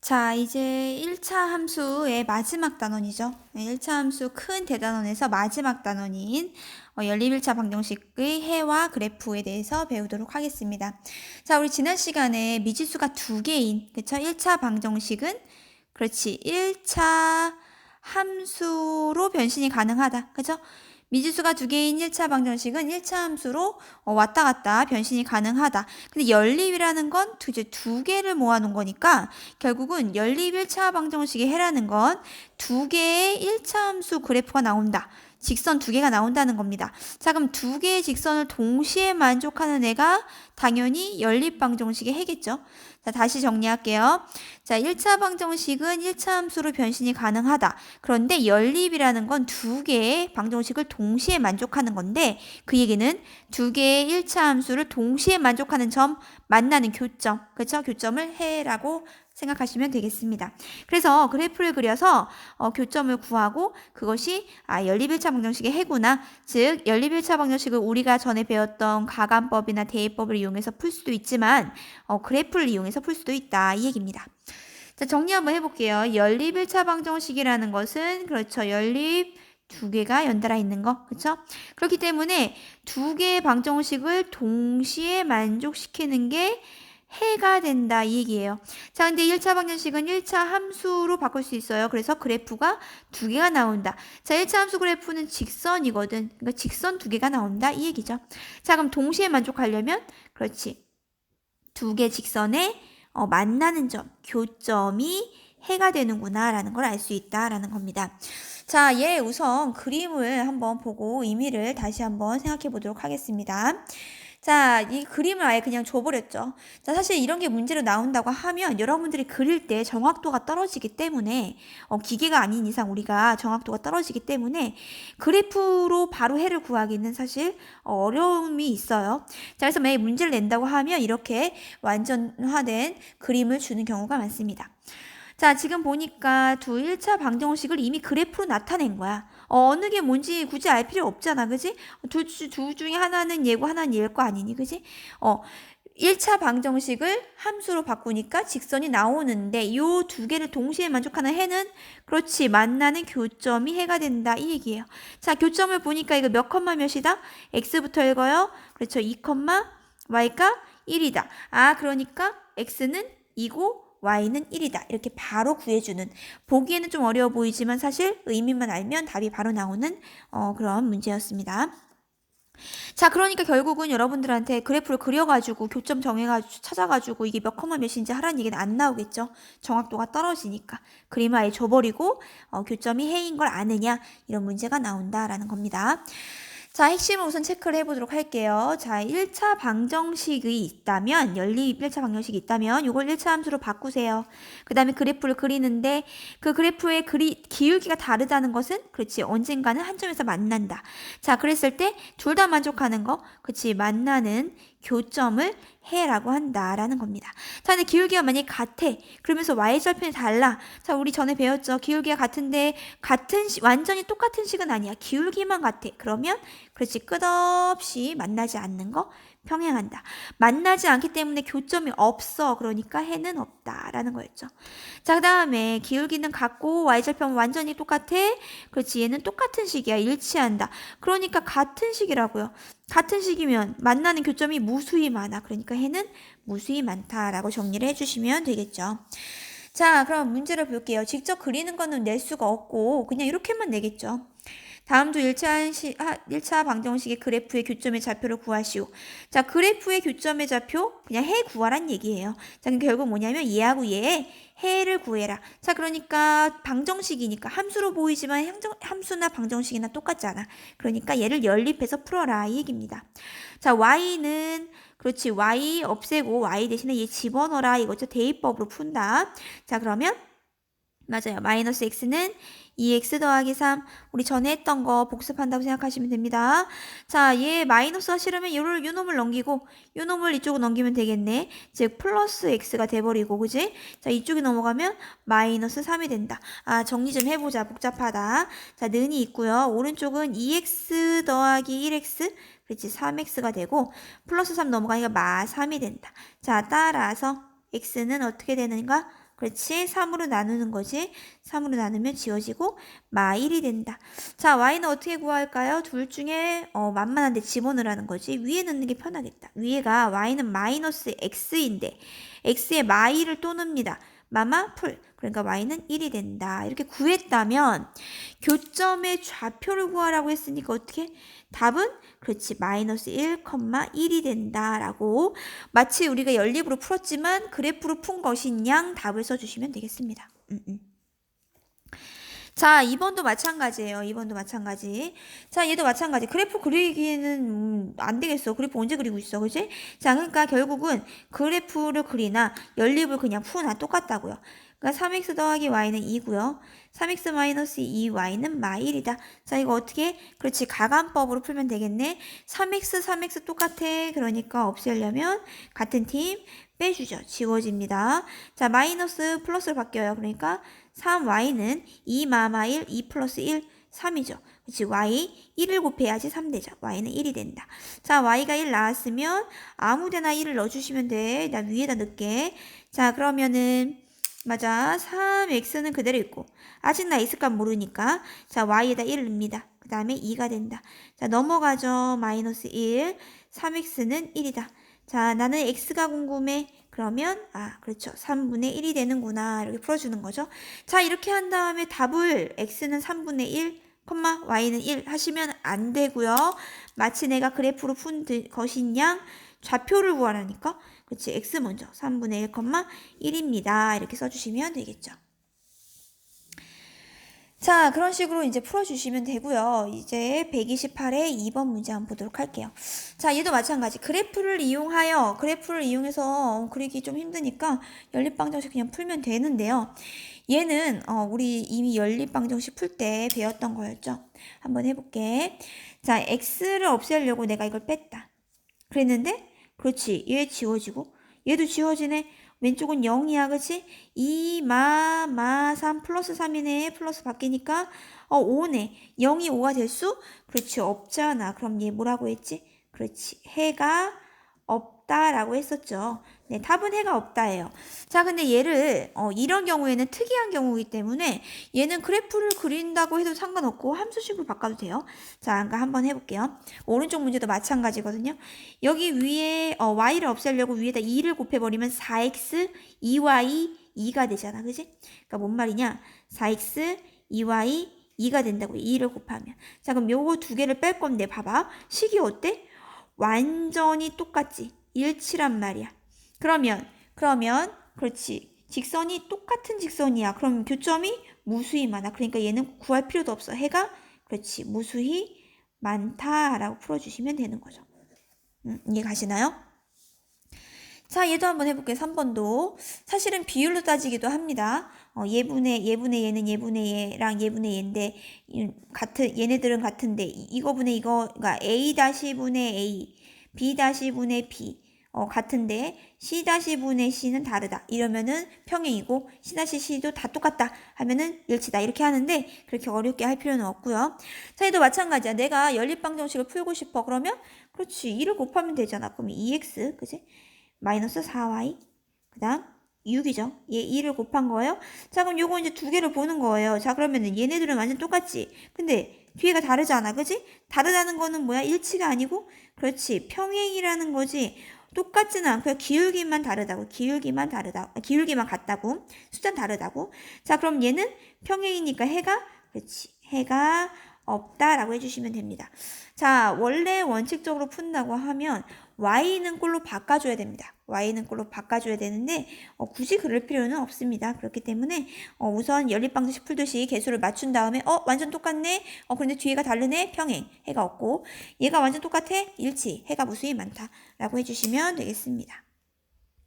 자, 이제 1차 함수의 마지막 단원이죠. 1차 함수 큰 대단원에서 마지막 단원인 연립 1차 방정식의 해와 그래프에 대해서 배우도록 하겠습니다. 자, 우리 지난 시간에 미지수가 두 개인, 그쵸? 1차 방정식은, 그렇지, 1차 함수로 변신이 가능하다. 그쵸? 미지수가 두 개인 1차 방정식은 1차 함수로 왔다 갔다 변신이 가능하다. 근데 연립이라는 건 이제 두 개를 모아놓은 거니까 결국은 연립 1차 방정식의 해라는 건 두 개의 1차 함수 그래프가 나온다. 직선 두 개가 나온다는 겁니다. 자, 그럼 두 개의 직선을 동시에 만족하는 애가 당연히 연립 방정식의 해겠죠. 자, 다시 정리할게요. 자, 1차 방정식은 1차 함수로 변신이 가능하다. 그런데 연립이라는 건 두 개의 방정식을 동시에 만족하는 건데 그 얘기는 두 개의 1차 함수를 동시에 만족하는 점, 만나는 교점, 그렇죠? 교점을 해라고 생각하시면 되겠습니다. 그래서 그래프를 그려서 교점을 구하고 그것이 연립 1차 방정식의 해구나. 즉 연립 1차 방정식을 우리가 전에 배웠던 가감법이나 대입법을 이용해서 풀 수도 있지만 그래프를 이용해서 풀 수도 있다. 이 얘기입니다. 자, 정리 한번 해볼게요. 연립 1차 방정식이라는 것은 그렇죠. 연립 두 개가 연달아 있는 거. 그렇죠? 그렇기 때문에 두 개의 방정식을 동시에 만족시키는 게 해가 된다 이 얘기예요. 자, 근데 1차 방정식은 1차 함수로 바꿀 수 있어요. 그래서 그래프가 두 개가 나온다. 자, 1차 함수 그래프는 직선이거든. 그러니까 직선 두 개가 나온다 이 얘기죠. 자, 그럼 동시에 만족하려면 그렇지. 두 개 직선에 만나는 점, 교점이 해가 되는구나 라는 걸 알 수 있다라는 겁니다. 자, 우선 그림을 한번 보고 의미를 다시 한번 생각해 보도록 하겠습니다. 자, 이 그림을 아예 그냥 줘버렸죠. 자, 사실 이런 게 문제로 나온다고 하면 여러분들이 그릴 때 정확도가 떨어지기 때문에 기계가 아닌 이상 우리가 정확도가 떨어지기 때문에 그래프로 바로 해를 구하기는 사실 어려움이 있어요. 자, 그래서 매일 문제를 낸다고 하면 이렇게 완전화된 그림을 주는 경우가 많습니다. 자, 지금 보니까 두 1차 방정식을 이미 그래프로 나타낸 거야. 어느 게 뭔지 굳이 알 필요 없잖아. 그지? 둘 중에 하나는 얘고 하나는 얘일 거 아니니. 그지? 1차 방정식을 함수로 바꾸니까 직선이 나오는데 요 두 개를 동시에 만족하는 해는 그렇지 만나는 교점이 해가 된다 이 얘기예요. 자, 교점을 보니까 이거 몇 컴마 몇이다? x부터 읽어요. 그렇죠. 2 컴마 y가 1이다. 그러니까 x는 2고 y는 1이다. 이렇게 바로 구해주는 보기에는 좀 어려워 보이지만 사실 의미만 알면 답이 바로 나오는 그런 문제였습니다. 자, 그러니까 결국은 여러분들한테 그래프를 그려가지고 교점 정해가지고 찾아가지고 이게 몇 컴마 몇인지 하라는 얘기는 안 나오겠죠. 정확도가 떨어지니까. 그림을 아예 줘버리고 교점이 해인 걸 아느냐 이런 문제가 나온다라는 겁니다. 자, 핵심을 우선 체크를 해보도록 할게요. 자, 1차 방정식이 있다면, 연립 1차 방정식이 있다면 이걸 1차 함수로 바꾸세요. 그 다음에 그래프를 그리는데 그 그래프의 기울기가 다르다는 것은 그렇지 언젠가는 한 점에서 만난다. 자, 그랬을 때 둘 다 만족하는 거, 그렇지 만나는 교점을 해라고 한다라는 겁니다. 자, 근데 기울기가 만약에 같아. 그러면서 y절편이 달라. 자, 우리 전에 배웠죠. 기울기가 같은데 완전히 똑같은 식은 아니야. 기울기만 같아. 그러면 그렇지 끝없이 만나지 않는 거 평행한다. 만나지 않기 때문에 교점이 없어. 그러니까 해는 없다라는 거였죠. 자, 그 다음에 기울기는 같고 y절편 완전히 똑같아. 그렇지 얘는 똑같은 식이야. 일치한다. 그러니까 같은 식이라고요. 같은 식이면 만나는 교점이 무수히 많아. 그러니까 해는 무수히 많다라고 정리를 해주시면 되겠죠. 자, 그럼 문제를 볼게요. 직접 그리는 거는 낼 수가 없고 그냥 이렇게만 내겠죠. 다음도 1차 방정식의 그래프의 교점의 좌표를 구하시오. 자, 그래프의 교점의 좌표 그냥 해 구하란 얘기예요. 자, 그럼 결국 뭐냐면 얘하고 얘의 해를 구해라. 자, 그러니까 방정식이니까 함수로 보이지만 함수나 방정식이나 똑같잖아. 그러니까 얘를 연립해서 풀어라 이 얘기입니다. 자, y는 그렇지 y 없애고 y 대신에 얘 집어넣어라 이거죠. 대입법으로 푼다. 자, 그러면 맞아요. 마이너스 x는 2x 더하기 3. 우리 전에 했던 거 복습한다고 생각하시면 됩니다. 자, 얘 마이너스 하시려면 요 놈을 넘기고 요 놈을 이쪽으로 넘기면 되겠네. 즉 플러스 x가 돼버리고 그지? 자, 이쪽에 넘어가면 마이너스 3이 된다. 정리 좀 해보자. 복잡하다. 자, 는이 있고요. 오른쪽은 2x 더하기 1x 그렇지 3x가 되고 플러스 3 넘어가니까 마 3이 된다. 자, 따라서 x는 어떻게 되는가? 그렇지. 3으로 나누는 거지. 3으로 나누면 지워지고 마 1이 된다. 자, y는 어떻게 구할까요? 둘 중에 만만한데 집어넣으라는 거지. 위에 넣는 게 편하겠다. 위에가 y는 마이너스 x인데 x에 마 1을 또 넣습니다. 마마 풀. 그러니까 y는 1이 된다. 이렇게 구했다면 교점의 좌표를 구하라고 했으니까 어떻게? 답은 그렇지. 마이너스 1, 1이 된다라고 마치 우리가 연립으로 풀었지만 그래프로 푼 것인 양 답을 써주시면 되겠습니다. 자, 2번도 마찬가지예요. 2번도 마찬가지. 자, 얘도 마찬가지. 그래프 그리기는 안 되겠어. 그래프 언제 그리고 있어. 그지? 자, 그러니까 결국은 그래프를 그리나 연립을 그냥 푸나 똑같다고요. 그러니까 3x 더하기 y는 2고요. 3x 마이너스 2y는 마1이다. 자, 이거 어떻게? 그렇지. 가감법으로 풀면 되겠네. 3x 똑같아. 그러니까 없애려면 같은 팀 빼주죠. 지워집니다. 자, 마이너스 플러스로 바뀌어요. 그러니까 3y는 2마마 1, 2 플러스 1, 3이죠. 그치, y 1을 곱해야지 3 되죠. y는 1이 된다. 자, y가 1 나왔으면 아무데나 1을 넣어주시면 돼. 나 위에다 넣을게. 자, 그러면은 맞아. 3x는 그대로 있고 아직 나 x값 모르니까 자, y에다 1을 넣습니다. 그 다음에 2가 된다. 자, 넘어가죠. 마이너스 1, 3x는 1이다. 자, 나는 x가 궁금해. 그러면 그렇죠. 3분의 1이 되는구나. 이렇게 풀어주는 거죠. 자, 이렇게 한 다음에 답을 x는 3분의 1, y는 1 하시면 안 되고요. 마치 내가 그래프로 푼 것인 양 좌표를 구하라니까. 그렇지. x 먼저 3분의 1, 1입니다. 이렇게 써주시면 되겠죠. 자, 그런 식으로 이제 풀어주시면 되고요. 이제 128의 2번 문제 한번 보도록 할게요. 자, 얘도 마찬가지. 그래프를 이용해서 그리기 좀 힘드니까 연립방정식 그냥 풀면 되는데요. 얘는 우리 이미 연립방정식 풀 때 배웠던 거였죠. 한번 해볼게. 자, x를 없애려고 내가 이걸 뺐다. 그랬는데 그렇지. 얘 지워지고 얘도 지워지네. 왼쪽은 0이야. 그치? 3 플러스 3이네. 플러스 바뀌니까 5네. 0이 5가 될 수? 그렇지. 없잖아. 그럼 얘 뭐라고 했지? 그렇지. 해가 없다라고 했었죠. 네, 답은 해가 없다예요. 자, 근데 얘를 이런 경우에는 특이한 경우이기 때문에 얘는 그래프를 그린다고 해도 상관없고 함수식으로 바꿔도 돼요. 자, 그러니까 한번 해볼게요. 오른쪽 문제도 마찬가지거든요. 여기 위에 y를 없애려고 위에다 2를 곱해버리면 4x, 2y, 2가 되잖아. 그지? 그러니까 뭔 말이냐? 4x, 2y, 2가 된다고 2를 곱하면. 자, 그럼 요거 두 개를 뺄 건데 봐봐. 식이 어때? 완전히 똑같지. 일치란 말이야. 그러면 그렇지. 직선이 똑같은 직선이야. 그럼 교점이 무수히 많아. 그러니까 얘는 구할 필요도 없어. 해가 그렇지. 무수히 많다라고 풀어주시면 되는 거죠. 이해 가시나요? 자, 얘도 한번 해볼게요. 3번도. 사실은 비율로 따지기도 합니다. 얘분의 얘는 얘분의 얘랑 얘분의 얘인데, 얘네들은 같은데, 이거분의 이거가 A-분의 A, B-분의 B, 같은데, C-분의 C는 다르다. 이러면은 평행이고, C-C도 다 똑같다. 하면은 일치다. 이렇게 하는데, 그렇게 어렵게 할 필요는 없고요. 자, 얘도 마찬가지야. 내가 연립방정식을 풀고 싶어. 그러면, 그렇지. 2를 곱하면 되잖아. 그럼 2x, 그치? 마이너스 4y 그 다음 6이죠. 얘 2를 곱한 거예요. 자, 그럼 요거 이제 두 개를 보는 거예요. 자, 그러면은 얘네들은 완전 똑같지. 근데 뒤에가 다르잖아. 그지? 다르다는 거는 뭐야? 일치가 아니고 그렇지. 평행이라는 거지. 똑같지는 않고요. 기울기만 다르다고. 기울기만 같다고. 숫자는 다르다고. 자, 그럼 얘는 평행이니까 해가 그렇지. 해가 없다라고 해주시면 됩니다. 자, 원래 원칙적으로 푼다고 하면 y는 꼴로 바꿔줘야 됩니다. y는 꼴로 바꿔줘야 되는데 굳이 그럴 필요는 없습니다. 그렇기 때문에 우선 연립방정식 풀듯이 개수를 맞춘 다음에 완전 똑같네. 그런데 뒤에가 다르네. 평행. 해가 없고 얘가 완전 똑같아. 일치. 해가 무수히 많다. 라고 해주시면 되겠습니다.